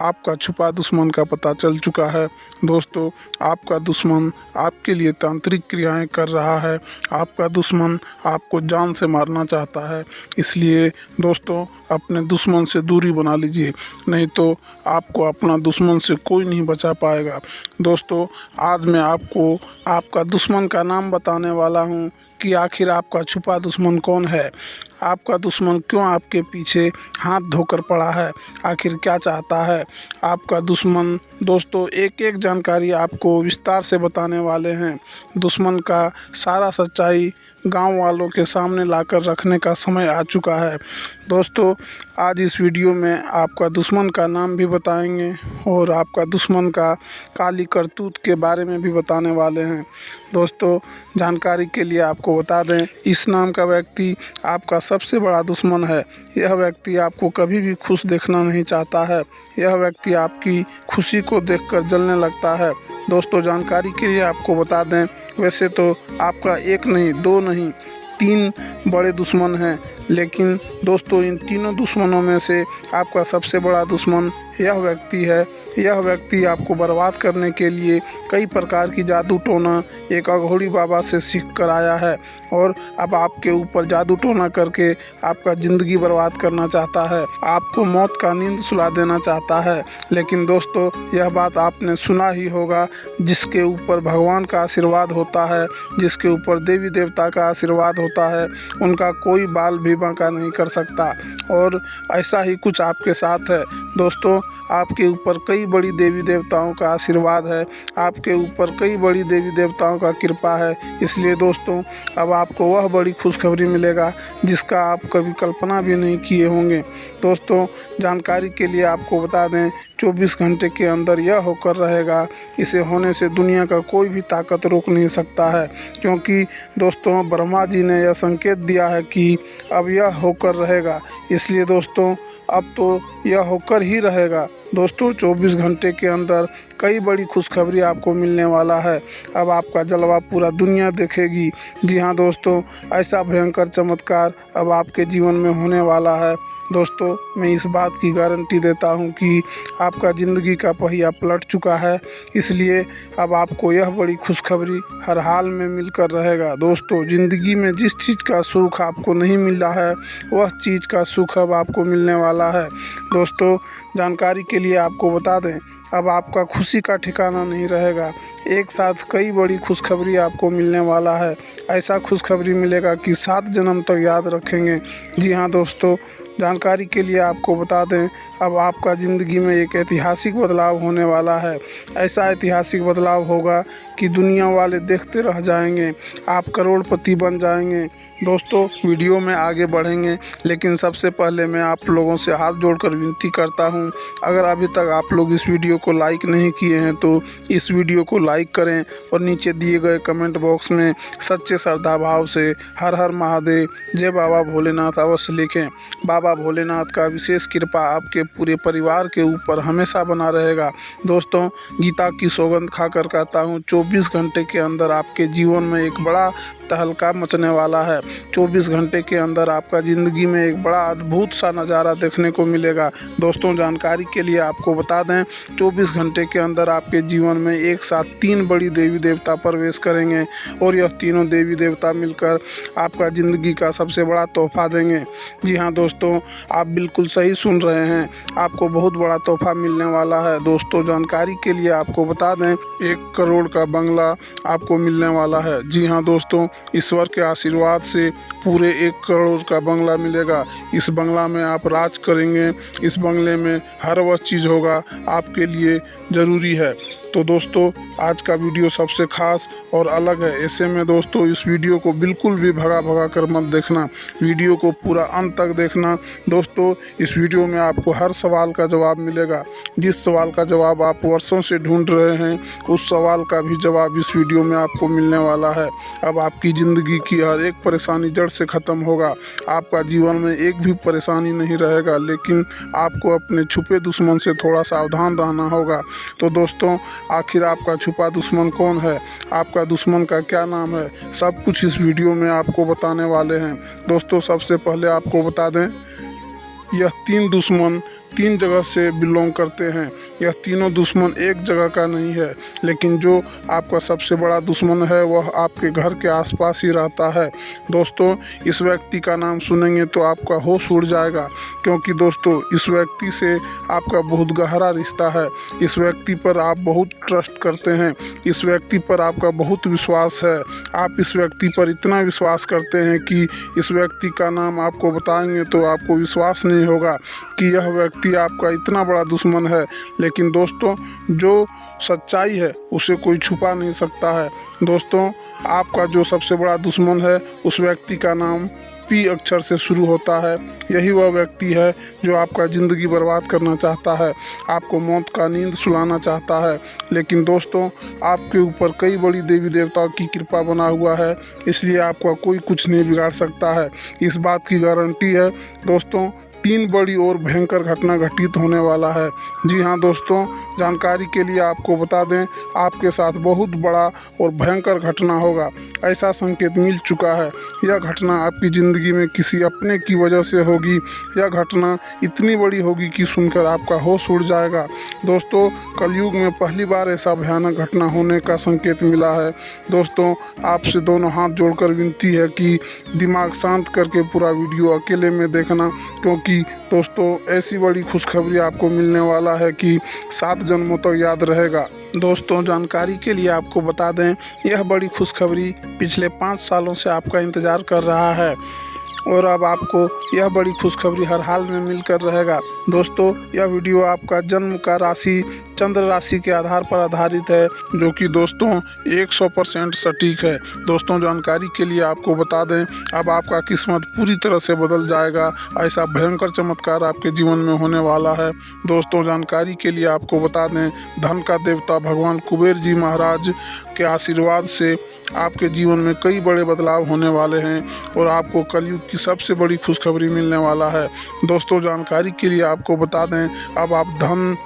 आपका छुपा दुश्मन का पता चल चुका है। दोस्तों, आपका दुश्मन आपके लिए तांत्रिक क्रियाएं कर रहा है। आपका दुश्मन आपको जान से मारना चाहता है। इसलिए दोस्तों, अपने दुश्मन से दूरी बना लीजिए, नहीं तो आपको अपना दुश्मन से कोई नहीं बचा पाएगा। दोस्तों, आज मैं आपको आपका दुश्मन का नाम बताने वाला हूँ कि आखिर आपका छुपा दुश्मन कौन है। आपका दुश्मन क्यों आपके पीछे हाथ धोकर पड़ा है, आखिर क्या चाहता है आपका दुश्मन। दोस्तों, एक एक जानकारी आपको विस्तार से बताने वाले हैं। दुश्मन का सारा सच्चाई गांव वालों के सामने लाकर रखने का समय आ चुका है। दोस्तों, आज इस वीडियो में आपका दुश्मन का नाम भी बताएंगे और आपका दुश्मन का काली करतूत के बारे में भी बताने वाले हैं। दोस्तों, जानकारी के लिए आपको बता दें, इस नाम का व्यक्ति आपका सबसे बड़ा दुश्मन है। यह व्यक्ति आपको कभी भी खुश देखना नहीं चाहता है। यह व्यक्ति आपकी खुशी को देखकर जलने लगता है। दोस्तों, जानकारी के लिए आपको बता दें, वैसे तो आपका एक नहीं, दो नहीं, 3 बड़े दुश्मन हैं, लेकिन दोस्तों इन तीनों दुश्मनों में से आपका सबसे बड़ा दुश्मन यह व्यक्ति है। यह व्यक्ति आपको बर्बाद करने के लिए कई प्रकार की जादू टोना एक अघोरी बाबा से सीख कर आया है और अब आपके ऊपर जादू टोना करके आपका ज़िंदगी बर्बाद करना चाहता है। आपको मौत का नींद सुला देना चाहता है। लेकिन दोस्तों, यह बात आपने सुना ही होगा, जिसके ऊपर भगवान का आशीर्वाद होता है, जिसके ऊपर देवी देवता का आशीर्वाद होता है, उनका कोई बाल भी बांका नहीं कर सकता। और ऐसा ही कुछ आपके साथ है। दोस्तों, आपके ऊपर कई बड़ी देवी देवताओं का आशीर्वाद है, आपके ऊपर कई बड़ी देवी देवताओं का कृपा है। इसलिए दोस्तों, अब आपको वह बड़ी खुशखबरी मिलेगा जिसका आप कभी कल्पना भी नहीं किए होंगे। दोस्तों, जानकारी के लिए आपको बता दें, 24 घंटे के अंदर यह होकर रहेगा। इसे होने से दुनिया का कोई भी ताकत रोक नहीं सकता है, क्योंकि दोस्तों ब्रह्मा जी ने यह संकेत दिया है कि अब यह होकर रहेगा। इसलिए दोस्तों, अब तो यह होकर ही रहेगा। दोस्तों, 24 घंटे के अंदर कई बड़ी खुशखबरी आपको मिलने वाला है। अब आपका जलवा पूरा दुनिया देखेगी। जी हाँ दोस्तों, ऐसा भयंकर चमत्कार अब आपके जीवन में होने वाला है। दोस्तों, मैं इस बात की गारंटी देता हूं कि आपका ज़िंदगी का पहिया पलट चुका है। इसलिए अब आपको यह बड़ी खुशखबरी हर हाल में मिलकर रहेगा। दोस्तों, ज़िंदगी में जिस चीज़ का सुख आपको नहीं मिला है, वह चीज़ का सुख अब आपको मिलने वाला है। दोस्तों, जानकारी के लिए आपको बता दें, अब आपका खुशी का ठिकाना नहीं रहेगा। एक साथ कई बड़ी खुशखबरी आपको मिलने वाला है। ऐसा खुशखबरी मिलेगा कि 7 जन्म तक याद रखेंगे। जी हाँ दोस्तों, जानकारी के लिए आपको बता दें, अब आपका ज़िंदगी में एक ऐतिहासिक बदलाव होने वाला है। ऐसा ऐतिहासिक बदलाव होगा कि दुनिया वाले देखते रह जाएंगे। आप करोड़पति बन जाएंगे। दोस्तों, वीडियो में आगे बढ़ेंगे, लेकिन सबसे पहले मैं आप लोगों से हाथ जोड़कर विनती करता हूं, अगर अभी तक आप लोग इस वीडियो को लाइक नहीं किए हैं तो इस वीडियो को लाइक करें और नीचे दिए गए कमेंट बॉक्स में सच्चे श्रद्धा भाव से हर हर महादेव, जय बाबा भोलेनाथ अवश्य लिखें। बाबा भोलेनाथ का विशेष कृपा आपके पूरे परिवार के ऊपर हमेशा बना रहेगा। दोस्तों, गीता की सौगंध खाकर कहता हूँ, 24 घंटे के अंदर आपके जीवन में एक बड़ा तहलका मचने वाला है। 24 घंटे के अंदर आपका ज़िंदगी में एक बड़ा अद्भुत सा नज़ारा देखने को मिलेगा। दोस्तों, जानकारी के लिए आपको बता दें, 24 घंटे के अंदर आपके जीवन में एक साथ 3 बड़ी देवी देवता प्रवेश करेंगे और यह तीनों देवी देवता मिलकर आपका ज़िंदगी का सबसे बड़ा तोहफा देंगे। जी हाँ दोस्तों, आप बिल्कुल सही सुन रहे हैं, आपको बहुत बड़ा तोहफा मिलने वाला है। दोस्तों, जानकारी के लिए आपको बता दें, 1 करोड़ का बंगला आपको मिलने वाला है। जी हाँ दोस्तों, ईश्वर के आशीर्वाद से पूरे 1 करोड़ का बंगला मिलेगा। इस बंगला में आप राज करेंगे। इस बंगले में हर वह चीज़ होगा आपके लिए ज़रूरी है। तो दोस्तों, आज का वीडियो सबसे खास और अलग है। ऐसे में दोस्तों, इस वीडियो को बिल्कुल भी भगा कर मत देखना, वीडियो को पूरा अंत तक देखना। दोस्तों, इस वीडियो में आपको हर सवाल का जवाब मिलेगा। जिस सवाल का जवाब आप वर्षों से ढूंढ रहे हैं, उस सवाल का भी जवाब इस वीडियो में आपको मिलने वाला है। अब आपकी ज़िंदगी की हर एक परेशानी जड़ से ख़त्म होगा। आपका जीवन में एक भी परेशानी नहीं रहेगा, लेकिन आपको अपने छुपे दुश्मन से थोड़ा सावधान रहना होगा। तो दोस्तों, आखिर आपका छुपा दुश्मन कौन है, आपका दुश्मन का क्या नाम है, सब कुछ इस वीडियो में आपको बताने वाले हैं। दोस्तों, सबसे पहले आपको बता दें, यह तीन दुश्मन तीन जगह से बिलोंग करते हैं। यह तीनों दुश्मन एक जगह का नहीं है, लेकिन जो आपका सबसे बड़ा दुश्मन है वह आपके घर के आसपास ही रहता है। दोस्तों, इस व्यक्ति का नाम सुनेंगे तो आपका होश उड़ जाएगा, क्योंकि दोस्तों इस व्यक्ति से आपका बहुत गहरा रिश्ता है। इस व्यक्ति पर आप बहुत ट्रस्ट करते हैं, इस व्यक्ति पर आपका बहुत विश्वास है। आप इस व्यक्ति पर इतना विश्वास करते हैं कि इस व्यक्ति का नाम आपको बताएंगे तो आपको विश्वास नहीं होगा कि यह व्यक्ति आपका इतना बड़ा दुश्मन है। लेकिन दोस्तों, जो सच्चाई है उसे कोई छुपा नहीं सकता है। दोस्तों, आपका जो सबसे बड़ा दुश्मन है उस व्यक्ति का नाम पी अक्षर से शुरू होता है। यही वह व्यक्ति है जो आपका ज़िंदगी बर्बाद करना चाहता है, आपको मौत का नींद सुलाना चाहता है। लेकिन दोस्तों, आपके ऊपर कई बड़ी देवी देवताओं की कृपा बना हुआ है, इसलिए आपका कोई कुछ नहीं बिगाड़ सकता है। इस बात की गारंटी है दोस्तों, 3 बड़ी और भयंकर घटना घटित होने वाला है। जी हाँ दोस्तों, जानकारी के लिए आपको बता दें, आपके साथ बहुत बड़ा और भयंकर घटना होगा, ऐसा संकेत मिल चुका है। यह घटना आपकी ज़िंदगी में किसी अपने की वजह से होगी। यह घटना इतनी बड़ी होगी कि सुनकर आपका होश उड़ जाएगा। दोस्तों, कलयुग में पहली बार ऐसा भयानक घटना होने का संकेत मिला है। दोस्तों, आपसे दोनों हाथ जोड़कर विनती है कि दिमाग शांत करके पूरा वीडियो अकेले में देखना, क्योंकि दोस्तों ऐसी बड़ी खुशखबरी आपको मिलने वाला है कि 7 जन्मों तक याद रहेगा। दोस्तों, जानकारी के लिए आपको बता दें, यह बड़ी खुशखबरी पिछले 5 सालों से आपका इंतज़ार कर रहा है और अब आपको यह बड़ी खुशखबरी हर हाल में मिलकर रहेगा। दोस्तों, यह वीडियो आपका जन्म का राशि चंद्र राशि के आधार पर आधारित है, जो कि दोस्तों 100% सटीक है। दोस्तों, जानकारी के लिए आपको बता दें, अब आपका किस्मत पूरी तरह से बदल जाएगा। ऐसा भयंकर चमत्कार आपके जीवन में होने वाला है। दोस्तों, जानकारी के लिए आपको बता दें, धन का देवता भगवान कुबेर जी महाराज के आशीर्वाद से आपके जीवन में कई बड़े बदलाव होने वाले हैं और आपको कलयुग की सबसे बड़ी खुशखबरी मिलने वाला है। दोस्तों, जानकारी के लिए आपको बता दें, अब आप धन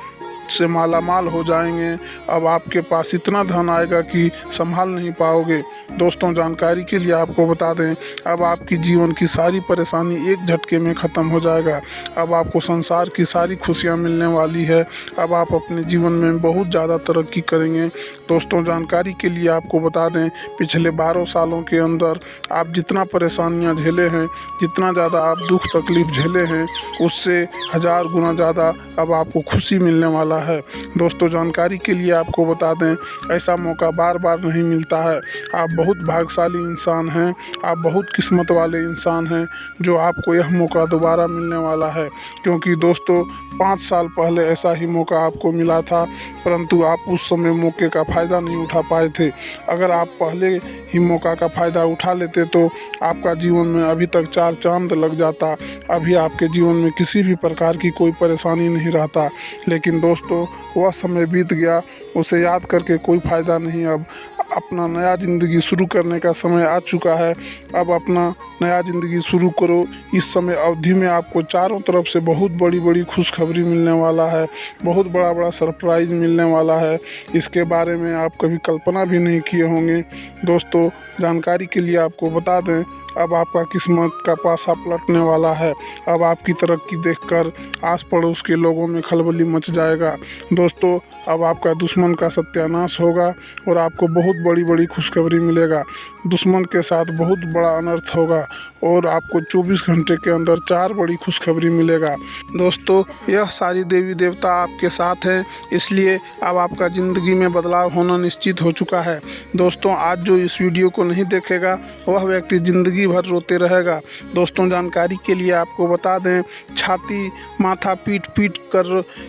से मालामाल हो जाएंगे। अब आपके पास इतना धन आएगा कि संभाल नहीं पाओगे। दोस्तों, जानकारी के लिए आपको बता दें, अब आपकी जीवन की सारी परेशानी एक झटके में ख़त्म हो जाएगा। अब आपको संसार की सारी खुशियां मिलने वाली है। अब आप अपने जीवन में बहुत ज़्यादा तरक्की करेंगे। दोस्तों, जानकारी के लिए आपको बता दें, पिछले 12 सालों के अंदर आप जितना परेशानियां झेले हैं, जितना ज़्यादा आप दुख तकलीफ झेले हैं, उससे 1000 गुना ज़्यादा अब आपको खुशी मिलने वाला है। दोस्तों, जानकारी के लिए आपको बता दें, ऐसा मौका बार बार नहीं मिलता है। आप बहुत भाग्यशाली इंसान हैं, आप बहुत किस्मत वाले इंसान हैं, जो आपको यह मौका दोबारा मिलने वाला है। क्योंकि दोस्तों, 5 साल पहले ऐसा ही मौका आपको मिला था, परंतु आप उस समय मौके का फ़ायदा नहीं उठा पाए थे। अगर आप पहले ही मौका का फ़ायदा उठा लेते तो आपका जीवन में अभी तक 4 चांद लग जाता। अभी आपके जीवन में किसी भी प्रकार की कोई परेशानी नहीं रहता। लेकिन दोस्तों, वह समय बीत गया, उसे याद करके कोई फ़ायदा नहीं। अब अपना नया ज़िंदगी शुरू करने का समय आ चुका है। अब अपना नया ज़िंदगी शुरू करो। इस समय अवधि में आपको चारों तरफ से बहुत बड़ी बड़ी खुशखबरी मिलने वाला है, बहुत बड़ा बड़ा सरप्राइज़ मिलने वाला है। इसके बारे में आप कभी कल्पना भी नहीं किए होंगे। दोस्तों, जानकारी के लिए आपको बता दें, अब आपका किस्मत का पासा पलटने वाला है। अब आपकी तरक्की देखकर आस पड़ोस के लोगों में खलबली मच जाएगा। दोस्तों, अब आपका दुश्मन का सत्यानाश होगा और आपको बहुत बड़ी बड़ी खुशखबरी मिलेगा। दुश्मन के साथ बहुत बड़ा अनर्थ होगा और आपको 24 घंटे के अंदर 4 बड़ी खुशखबरी मिलेगा। दोस्तों, यह सारी देवी देवता आपके साथ हैं, इसलिए अब आपका ज़िंदगी में बदलाव होना निश्चित हो चुका है। दोस्तों, आज जो इस वीडियो को नहीं देखेगा वह व्यक्ति ज़िंदगी भर रोते रहेगा। दोस्तों, जानकारी के लिए आपको बता दें, छाती माथा पीट पीट कर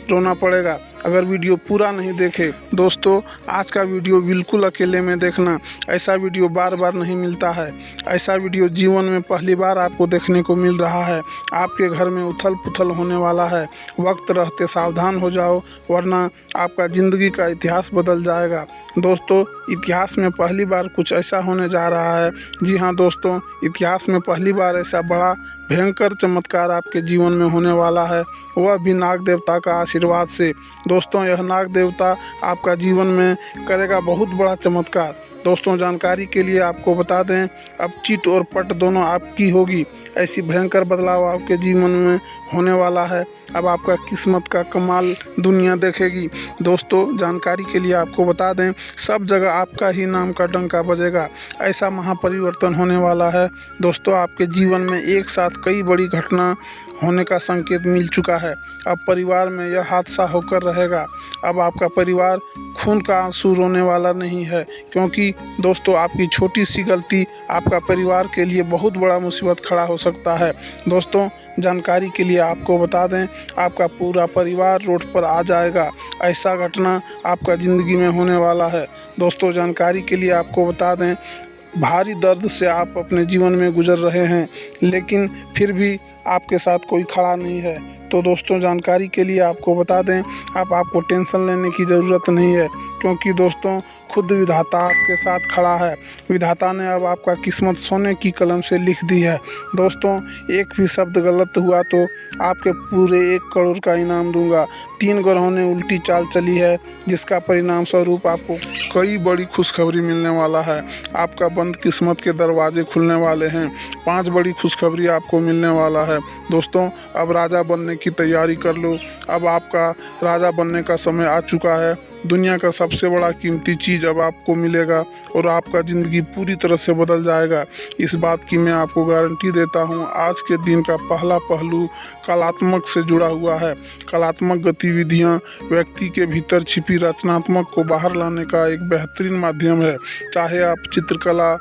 रोना पड़ेगा अगर वीडियो पूरा नहीं देखे। दोस्तों, आज का वीडियो बिल्कुल अकेले में देखना, ऐसा वीडियो बार बार नहीं मिलता है। ऐसा वीडियो जीवन में पहली बार आपको देखने को मिल रहा है। आपके घर में उथल पुथल होने वाला है। वक्त रहते सावधान हो जाओ, वरना आपका ज़िंदगी का इतिहास बदल जाएगा। दोस्तों, इतिहास में पहली बार कुछ ऐसा होने जा रहा है। जी हाँ दोस्तों, इतिहास में पहली बार ऐसा बड़ा भयंकर चमत्कार आपके जीवन में होने वाला है, वह भी नाग देवता का आशीर्वाद से। दोस्तों, यह नाग देवता आपका जीवन में करेगा बहुत बड़ा चमत्कार। दोस्तों जानकारी के लिए आपको बता दें, अब चिट और पट दोनों आपकी होगी। ऐसी भयंकर बदलाव आपके जीवन में होने वाला है। अब आपका किस्मत का कमाल दुनिया देखेगी। दोस्तों जानकारी के लिए आपको बता दें, सब जगह आपका ही नाम का डंका बजेगा। ऐसा महापरिवर्तन होने वाला है। दोस्तों आपके जीवन में एक साथ कई बड़ी घटना होने का संकेत मिल चुका है। अब परिवार में यह हादसा होकर रहेगा। अब आपका परिवार खून का आंसू रोने वाला नहीं है, क्योंकि दोस्तों आपकी छोटी सी गलती आपका परिवार के लिए बहुत बड़ा मुसीबत खड़ा हो सकता है। दोस्तों जानकारी के लिए आपको बता दें, आपका पूरा परिवार रोड पर आ जाएगा। ऐसा घटना आपका ज़िंदगी में होने वाला है। दोस्तों जानकारी के लिए आपको बता दें, भारी दर्द से आप अपने जीवन में गुजर रहे हैं, लेकिन फिर भी आपके साथ कोई खड़ा नहीं है। तो दोस्तों जानकारी के लिए आपको बता दें, आपको टेंशन लेने की ज़रूरत नहीं है, क्योंकि दोस्तों खुद विधाता आपके साथ खड़ा है। विधाता ने अब आपका किस्मत सोने की कलम से लिख दी है। दोस्तों एक भी शब्द गलत हुआ तो आपके पूरे 1 करोड़ का इनाम दूंगा। 3 ग्रहों ने उल्टी चाल चली है, जिसका परिणाम स्वरूप आपको कई बड़ी खुशखबरी मिलने वाला है। आपका बंद किस्मत के दरवाजे खुलने वाले हैं। 5 बड़ी खुशखबरी आपको मिलने वाला है। दोस्तों अब राजा बनने की तैयारी कर लो। अब आपका राजा बनने का समय आ चुका है। दुनिया का सबसे बड़ा कीमती चीज़ अब आपको मिलेगा और आपका ज़िंदगी पूरी तरह से बदल जाएगा। इस बात की मैं आपको गारंटी देता हूँ। आज के दिन का पहला पहलू कलात्मक से जुड़ा हुआ है। कलात्मक गतिविधियाँ व्यक्ति के भीतर छिपी रचनात्मक को बाहर लाने का एक बेहतरीन माध्यम है। चाहे आप चित्रकला,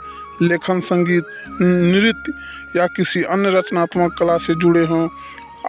लेखन, संगीत, नृत्य या किसी अन्य रचनात्मक कला से जुड़े हों,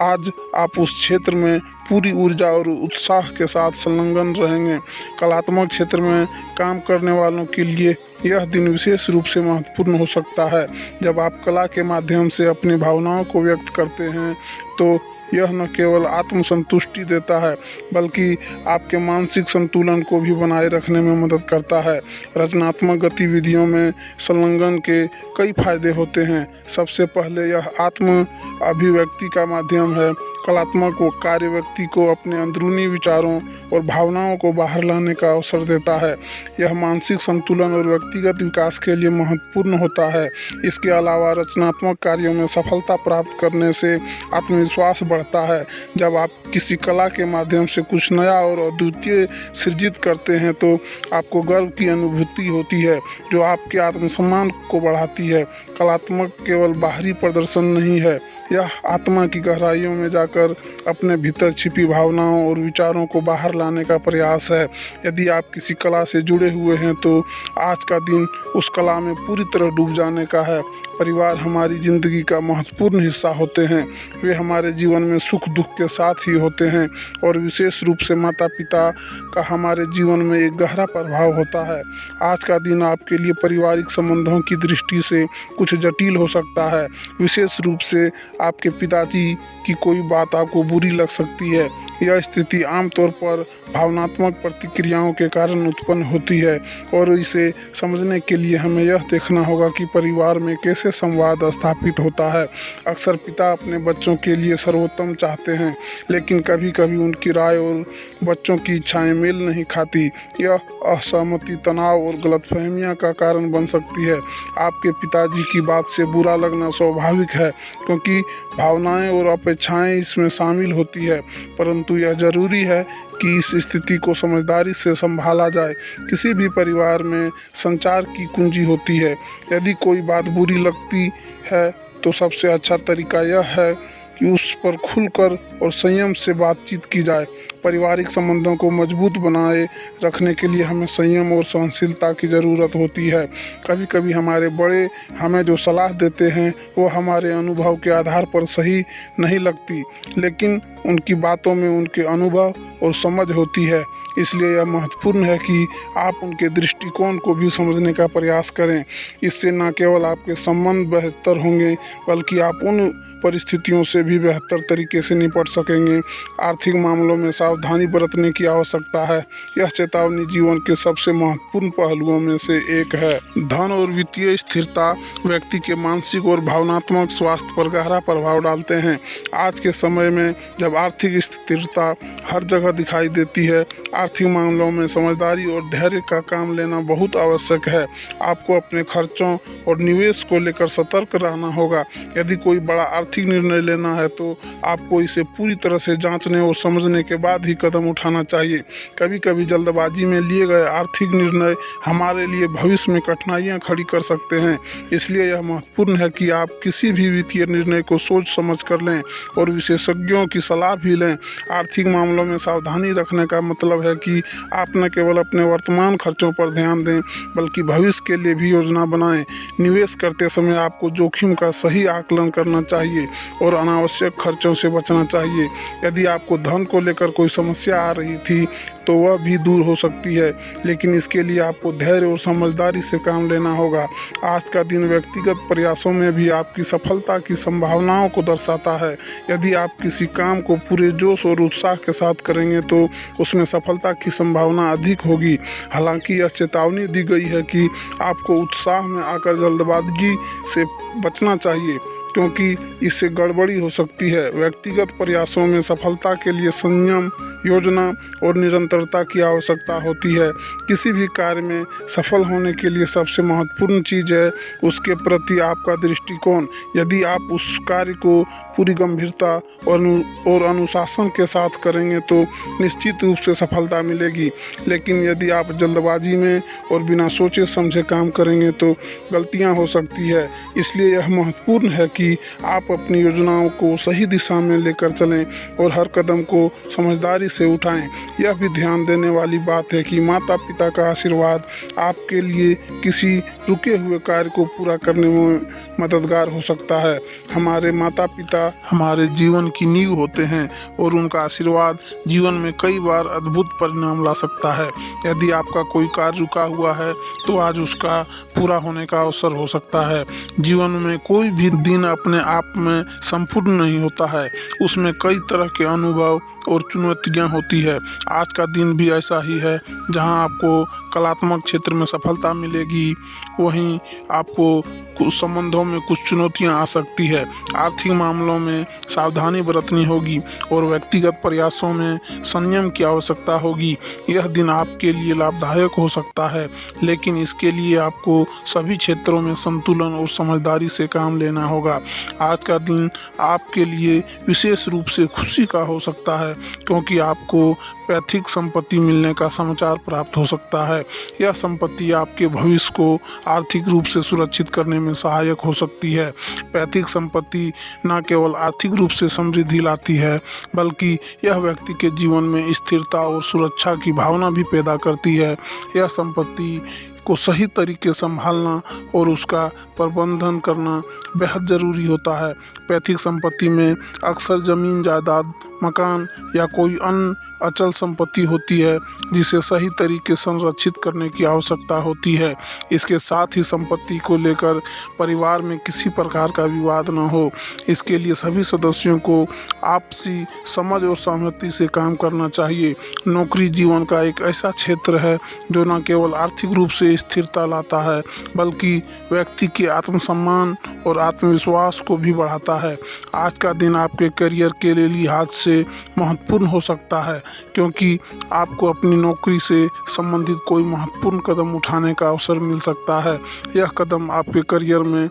आज आप उस क्षेत्र में पूरी ऊर्जा और उत्साह के साथ संलग्न रहेंगे। कलात्मक क्षेत्र में काम करने वालों के लिए यह दिन विशेष रूप से महत्वपूर्ण हो सकता है। जब आप कला के माध्यम से अपनी भावनाओं को व्यक्त करते हैं तो यह न केवल आत्मसंतुष्टि देता है, बल्कि आपके मानसिक संतुलन को भी बनाए रखने में मदद करता है। रचनात्मक गतिविधियों में संलग्न के कई फायदे होते हैं। सबसे पहले यह आत्म अभिव्यक्ति का माध्यम है। कलात्मक कार्य व्यक्ति को अपने अंदरूनी विचारों और भावनाओं को बाहर लाने का अवसर देता है। यह मानसिक संतुलन और व्यक्तिगत विकास के लिए महत्वपूर्ण होता है। इसके अलावा रचनात्मक कार्यों में सफलता प्राप्त करने से आत्मविश्वास बढ़ता है। जब आप किसी कला के माध्यम से कुछ नया और अद्वितीय सृजित करते हैं तो आपको गर्व की अनुभूति होती है, जो आपके आत्मसम्मान को बढ़ाती है। कलात्मक केवल बाहरी प्रदर्शन नहीं है, यह आत्मा की गहराइयों में जाकर अपने भीतर छिपी भावनाओं और विचारों को बाहर लाने का प्रयास है। यदि आप किसी कला से जुड़े हुए हैं तो आज का दिन उस कला में पूरी तरह डूब जाने का है। परिवार हमारी ज़िंदगी का महत्वपूर्ण हिस्सा होते हैं। वे हमारे जीवन में सुख दुख के साथ ही होते हैं और विशेष रूप से माता पिता का हमारे जीवन में एक गहरा प्रभाव होता है। आज का दिन आपके लिए पारिवारिक संबंधों की दृष्टि से कुछ जटिल हो सकता है। विशेष रूप से आपके पिताजी की कोई बात आपको बुरी लग सकती है। यह स्थिति आमतौर पर भावनात्मक प्रतिक्रियाओं के कारण उत्पन्न होती है और इसे समझने के लिए हमें यह देखना होगा कि परिवार में कैसे संवाद स्थापित होता है। अक्सर पिता अपने बच्चों के लिए सर्वोत्तम चाहते हैं, लेकिन कभी कभी उनकी राय और बच्चों की इच्छाएं मेल नहीं खाती। यह असहमति, तनाव और गलतफहमियां का कारण बन सकती है। आपके पिताजी की बात से बुरा लगना स्वाभाविक है, क्योंकि भावनाएं और अपेक्षाएं इसमें शामिल होती है, परंतु यह जरूरी है कि इस स्थिति को समझदारी से संभाला जाए। किसी भी परिवार में संचार की कुंजी होती है। यदि कोई बात बुरी लगती है तो सबसे अच्छा तरीका यह है कि उस पर खुलकर और संयम से बातचीत की जाए। पारिवारिक संबंधों को मजबूत बनाए रखने के लिए हमें संयम और सहनशीलता की ज़रूरत होती है। कभी कभी हमारे बड़े हमें जो सलाह देते हैं वो हमारे अनुभव के आधार पर सही नहीं लगती, लेकिन उनकी बातों में उनके अनुभव और समझ होती है। इसलिए यह महत्वपूर्ण है कि आप उनके दृष्टिकोण को भी समझने का प्रयास करें। इससे न केवल आपके संबंध बेहतर होंगे, बल्कि आप उन परिस्थितियों से भी बेहतर तरीके से निपट सकेंगे। आर्थिक मामलों में सावधानी बरतने की आवश्यकता है। यह चेतावनी जीवन के सबसे महत्वपूर्ण पहलुओं में से एक है। धन और वित्तीय स्थिरता व्यक्ति के मानसिक और भावनात्मक स्वास्थ्य पर गहरा प्रभाव डालते हैं। आज के समय में जब आर्थिक स्थिरता हर जगह दिखाई देती है, आर्थिक मामलों में समझदारी और धैर्य का काम लेना बहुत आवश्यक है। आपको अपने खर्चों और निवेश को लेकर सतर्क रहना होगा। यदि कोई बड़ा आर्थिक निर्णय लेना है तो आपको इसे पूरी तरह से जांचने और समझने के बाद ही कदम उठाना चाहिए। कभी कभी जल्दबाजी में लिए गए आर्थिक निर्णय हमारे लिए भविष्य में कठिनाइयाँ खड़ी कर सकते हैं। इसलिए यह महत्वपूर्ण है कि आप किसी भी वित्तीय निर्णय को सोच समझ कर लें और विशेषज्ञों की सलाह भी लें। आर्थिक मामलों में सावधानी रखने का मतलब है कि आप न केवल अपने वर्तमान खर्चों पर ध्यान दें बल्कि भविष्य के लिए भी योजना बनाएं। निवेश करते समय आपको जोखिम का सही आकलन करना चाहिए और अनावश्यक खर्चों से बचना चाहिए। यदि आपको धन को लेकर कोई समस्या आ रही थी तो वह भी दूर हो सकती है, लेकिन इसके लिए आपको धैर्य और समझदारी से काम लेना होगा। आज का दिन व्यक्तिगत प्रयासों में भी आपकी सफलता की संभावनाओं को दर्शाता है। यदि आप किसी काम को पूरे जोश और उत्साह के साथ करेंगे तो उसमें सफलता की संभावना अधिक होगी। हालांकि यह चेतावनी दी गई है कि आपको उत्साह में आकर जल्दबाजी से बचना चाहिए, क्योंकि इससे गड़बड़ी हो सकती है। व्यक्तिगत प्रयासों में सफलता के लिए संयम, योजना और निरंतरता की आवश्यकता होती है। किसी भी कार्य में सफल होने के लिए सबसे महत्वपूर्ण चीज़ है उसके प्रति आपका दृष्टिकोण। यदि आप उस कार्य को पूरी गंभीरता और अनुशासन के साथ करेंगे तो निश्चित रूप से सफलता मिलेगी। लेकिन यदि आप जल्दबाजी में और बिना सोचे समझे काम करेंगे तो गलतियां हो सकती है। इसलिए यह महत्वपूर्ण है कि आप अपनी योजनाओं को सही दिशा में लेकर चलें और हर कदम को समझदारी से उठाएं। यह भी ध्यान देने वाली बात है कि माता पिता का आशीर्वाद आपके लिए किसी रुके हुए कार्य को पूरा करने में मददगार हो सकता है। हमारे माता पिता हमारे जीवन की नींव होते हैं और उनका आशीर्वाद जीवन में कई बार अद्भुत परिणाम ला सकता है। यदि आपका कोई कार्य रुका हुआ है तो आज उसका पूरा होने का अवसर हो सकता है। जीवन में कोई भी दिन अपने आप में संपूर्ण नहीं होता है, उसमें कई तरह के अनुभव और चुनौतियाँ होती है। आज का दिन भी ऐसा ही है जहां आपको कलात्मक क्षेत्र में सफलता मिलेगी, वहीं आपको कुछ संबंधों में कुछ चुनौतियां आ सकती है। आर्थिक मामलों में सावधानी बरतनी होगी और व्यक्तिगत प्रयासों में संयम की आवश्यकता होगी। यह दिन आपके लिए लाभदायक हो सकता है, लेकिन इसके लिए आपको सभी क्षेत्रों में संतुलन और समझदारी से काम लेना होगा। आज का दिन आपके लिए विशेष रूप से खुशी का हो सकता है, क्योंकि आपको पैतृक संपत्ति मिलने का समाचार प्राप्त हो सकता है। यह संपत्ति आपके भविष्य को आर्थिक रूप से सुरक्षित करने में सहायक हो सकती है। पैतृक संपत्ति न केवल आर्थिक रूप से समृद्धि लाती है, बल्कि यह व्यक्ति के जीवन में स्थिरता और सुरक्षा की भावना भी पैदा करती है। यह संपत्ति को सही तरीके से संभालना और उसका प्रबंधन करना बेहद ज़रूरी होता है। पैतृक संपत्ति में अक्सर ज़मीन, जायदाद, मकान या कोई अन्य अचल संपत्ति होती है जिसे सही तरीके से संरक्षित करने की आवश्यकता होती है। इसके साथ ही संपत्ति को लेकर परिवार में किसी प्रकार का विवाद न हो, इसके लिए सभी सदस्यों को आपसी समझ और सहमति से काम करना चाहिए। नौकरी जीवन का एक ऐसा क्षेत्र है जो न केवल आर्थिक रूप से स्थिरता लाता है, बल्कि व्यक्ति के आत्मसम्मान और आत्मविश्वास को भी बढ़ाता है। आज का दिन आपके करियर के लिहाज से महत्वपूर्ण हो सकता है, क्योंकि आपको अपनी नौकरी से संबंधित कोई महत्वपूर्ण कदम उठाने का अवसर मिल सकता है। यह कदम आपके करियर में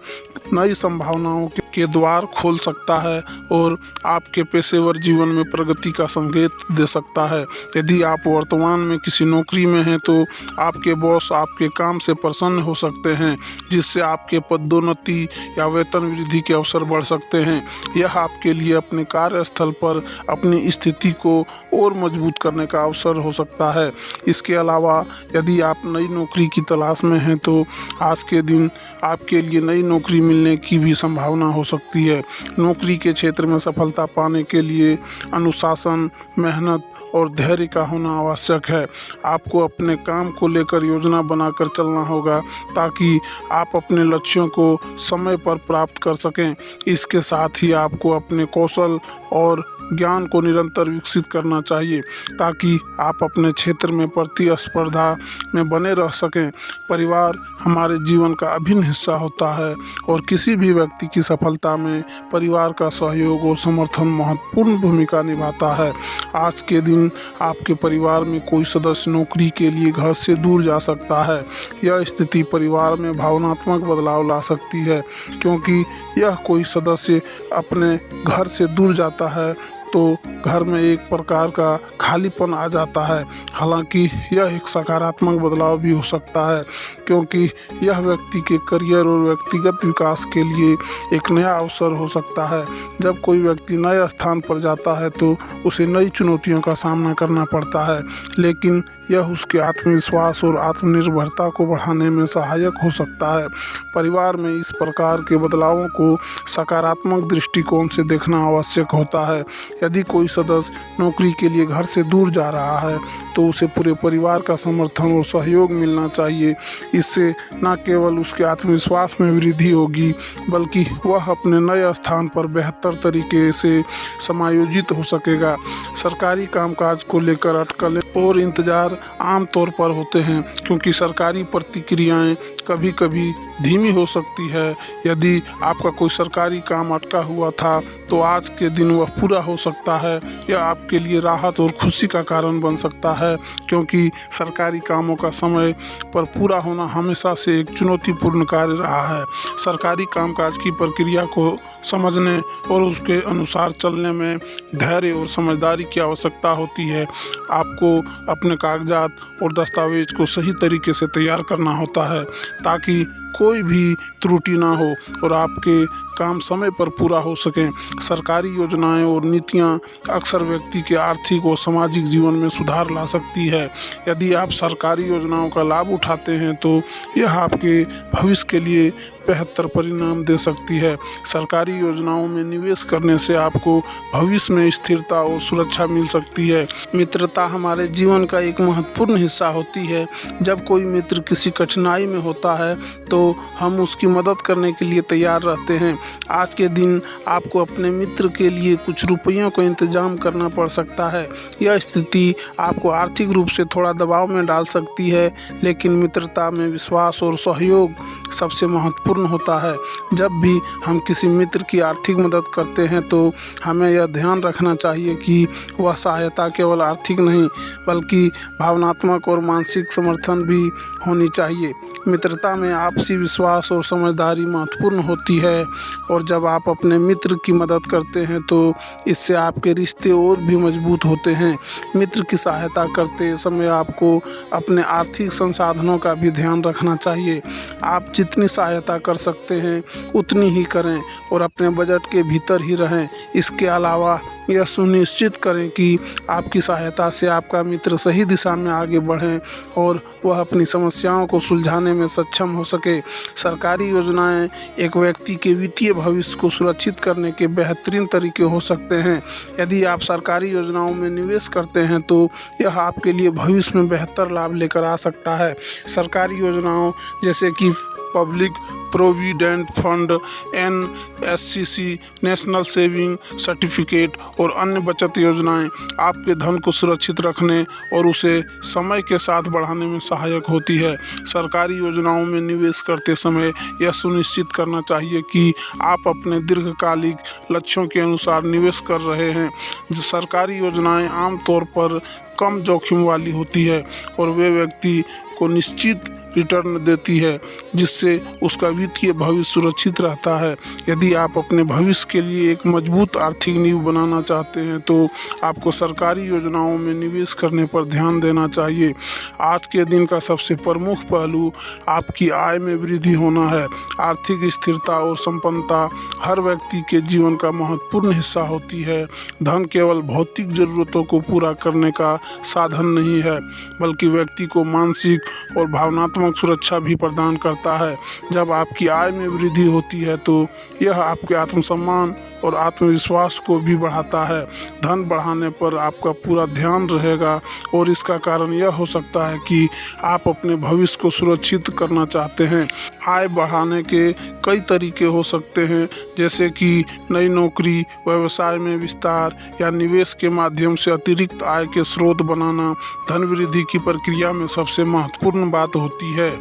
नई संभावनाओं के द्वार खोल सकता है और आपके पेशेवर जीवन में प्रगति का संकेत दे सकता है। यदि आप वर्तमान में किसी नौकरी में हैं तो आपके बॉस आपके काम से प्रसन्न हो सकते हैं, जिससे आपके पदोन्नति या वेतन वृद्धि के अवसर बढ़ सकते हैं। यह आपके लिए अपने कार्यस्थल पर अपनी स्थिति को और मजबूत करने का अवसर हो सकता है। इसके अलावा यदि आप नई नौकरी की तलाश में हैं तो आज के दिन आपके लिए नई नौकरी मिलने की भी संभावना हो सकती है। नौकरी के क्षेत्र में सफलता पाने के लिए अनुशासन, मेहनत और धैर्य का होना आवश्यक है। आपको अपने काम को लेकर योजना बनाकर चलना होगा ताकि आप अपने लक्ष्यों को समय पर प्राप्त कर सकें। इसके साथ ही आपको अपने कौशल और ज्ञान को निरंतर विकसित करना चाहिए ताकि आप अपने क्षेत्र में प्रतिस्पर्धा में बने रह सकें। परिवार हमारे जीवन का अभिन्न हिस्सा होता है और किसी भी व्यक्ति की सफलता में परिवार का सहयोग और समर्थन महत्वपूर्ण भूमिका निभाता है। आज के दिन आपके परिवार में कोई सदस्य नौकरी के लिए घर से दूर जा सकता है। यह स्थिति परिवार में भावनात्मक बदलाव ला सकती है, क्योंकि यह कोई सदस्य अपने घर से दूर जाता है तो घर में एक प्रकार का खालीपन आ जाता है। हालांकि यह एक सकारात्मक बदलाव भी हो सकता है, क्योंकि यह व्यक्ति के करियर और व्यक्तिगत विकास के लिए एक नया अवसर हो सकता है। जब कोई व्यक्ति नए स्थान पर जाता है तो उसे नई चुनौतियों का सामना करना पड़ता है, लेकिन यह उसके आत्मविश्वास और आत्मनिर्भरता को बढ़ाने में सहायक हो सकता है। परिवार में इस प्रकार के बदलावों को सकारात्मक दृष्टिकोण से देखना आवश्यक होता है। यदि कोई सदस्य नौकरी के लिए घर से दूर जा रहा है तो उसे पूरे परिवार का समर्थन और सहयोग मिलना चाहिए। इससे न केवल उसके आत्मविश्वास में वृद्धि होगी, बल्कि वह अपने नए स्थान पर बेहतर तरीके से समायोजित हो सकेगा। सरकारी कामकाज को लेकर अटकलें और इंतजार आमतौर पर होते हैं, क्योंकि सरकारी प्रतिक्रियाएं कभी कभी धीमी हो सकती है। यदि आपका कोई सरकारी काम अटका हुआ था तो आज के दिन वह पूरा हो सकता है। यह आपके लिए राहत और खुशी का कारण बन सकता है, क्योंकि सरकारी कामों का समय पर पूरा होना हमेशा से एक चुनौतीपूर्ण कार्य रहा है। सरकारी कामकाज की प्रक्रिया को समझने और उसके अनुसार चलने में धैर्य और समझदारी की आवश्यकता होती है। आपको अपने कागजात और दस्तावेज को सही तरीके से तैयार करना होता है, ताकि कोई भी त्रुटि ना हो और आपके काम समय पर पूरा हो सकें। सरकारी योजनाएं और नीतियां अक्सर व्यक्ति के आर्थिक और सामाजिक जीवन में सुधार ला सकती है। यदि आप सरकारी योजनाओं का लाभ उठाते हैं तो यह आपके भविष्य के लिए बेहतर परिणाम दे सकती है। सरकारी योजनाओं में निवेश करने से आपको भविष्य में स्थिरता और सुरक्षा मिल सकती है। मित्रता हमारे जीवन का एक महत्वपूर्ण हिस्सा होती है। जब कोई मित्र किसी कठिनाई में होता है तो हम उसकी मदद करने के लिए तैयार रहते हैं। आज के दिन आपको अपने मित्र के लिए कुछ रुपयों का इंतजाम करना पड़ सकता है। यह स्थिति आपको आर्थिक रूप से थोड़ा दबाव में डाल सकती है, लेकिन मित्रता में विश्वास और सहयोग सबसे महत्वपूर्ण होता है। जब भी हम किसी मित्र की आर्थिक मदद करते हैं तो हमें यह ध्यान रखना चाहिए कि वह सहायता केवल आर्थिक नहीं, बल्कि भावनात्मक और मानसिक समर्थन भी होनी चाहिए। मित्रता में आपसी विश्वास और समझदारी महत्वपूर्ण होती है, और जब आप अपने मित्र की मदद करते हैं तो इससे आपके रिश्ते और भी मजबूत होते हैं। मित्र की सहायता करते समय आपको अपने आर्थिक संसाधनों का भी ध्यान रखना चाहिए। आप जितनी सहायता कर सकते हैं उतनी ही करें और अपने बजट के भीतर ही रहें। इसके अलावा यह सुनिश्चित करें कि आपकी सहायता से आपका मित्र सही दिशा में आगे बढ़े और वह अपनी समस्याओं को सुलझाने में सक्षम हो सके। सरकारी योजनाएं एक व्यक्ति के वित्तीय भविष्य को सुरक्षित करने के बेहतरीन तरीके हो सकते हैं। यदि आप सरकारी योजनाओं में निवेश करते हैं तो यह आपके लिए भविष्य में बेहतर लाभ लेकर आ सकता है। सरकारी योजनाओं जैसे कि public provident fund, NSCC, national saving certificate और अन्य बचत योजनाएं आपके धन को सुरक्षित रखने और उसे समय के साथ बढ़ाने में सहायक होती है। सरकारी योजनाओं में निवेश करते समय यह सुनिश्चित करना चाहिए कि आप अपने दीर्घकालिक लक्ष्यों के अनुसार निवेश कर रहे हैं। सरकारी योजनाएं आमतौर पर कम जोखिम वाली होती है और वे व्यक्ति को निश्चित रिटर्न देती है, जिससे उसका वित्तीय भविष्य सुरक्षित रहता है। यदि आप अपने भविष्य के लिए एक मजबूत आर्थिक नींव बनाना चाहते हैं तो आपको सरकारी योजनाओं में निवेश करने पर ध्यान देना चाहिए। आज के दिन का सबसे प्रमुख पहलू आपकी आय में वृद्धि होना है। आर्थिक स्थिरता और संपन्नता हर व्यक्ति के जीवन का महत्वपूर्ण हिस्सा होती है। धन केवल भौतिक ज़रूरतों को पूरा करने का साधन नहीं है, बल्कि व्यक्ति को मानसिक और भावनात्मक सुरक्षा भी प्रदान करता है। जब आपकी आय में वृद्धि होती है तो यह आपके आत्मसम्मान और आत्मविश्वास को भी बढ़ाता है। धन बढ़ाने पर आपका पूरा ध्यान रहेगा और इसका कारण यह हो सकता है कि आप अपने भविष्य को सुरक्षित करना चाहते हैं। आय बढ़ाने के कई तरीके हो सकते हैं, जैसे कि नई नौकरी, व्यवसाय में विस्तार या निवेश के माध्यम से अतिरिक्त आय के स्रोत बनाना धन वृद्धि की प्रक्रिया में सबसे महत्वपूर्ण बात होती है।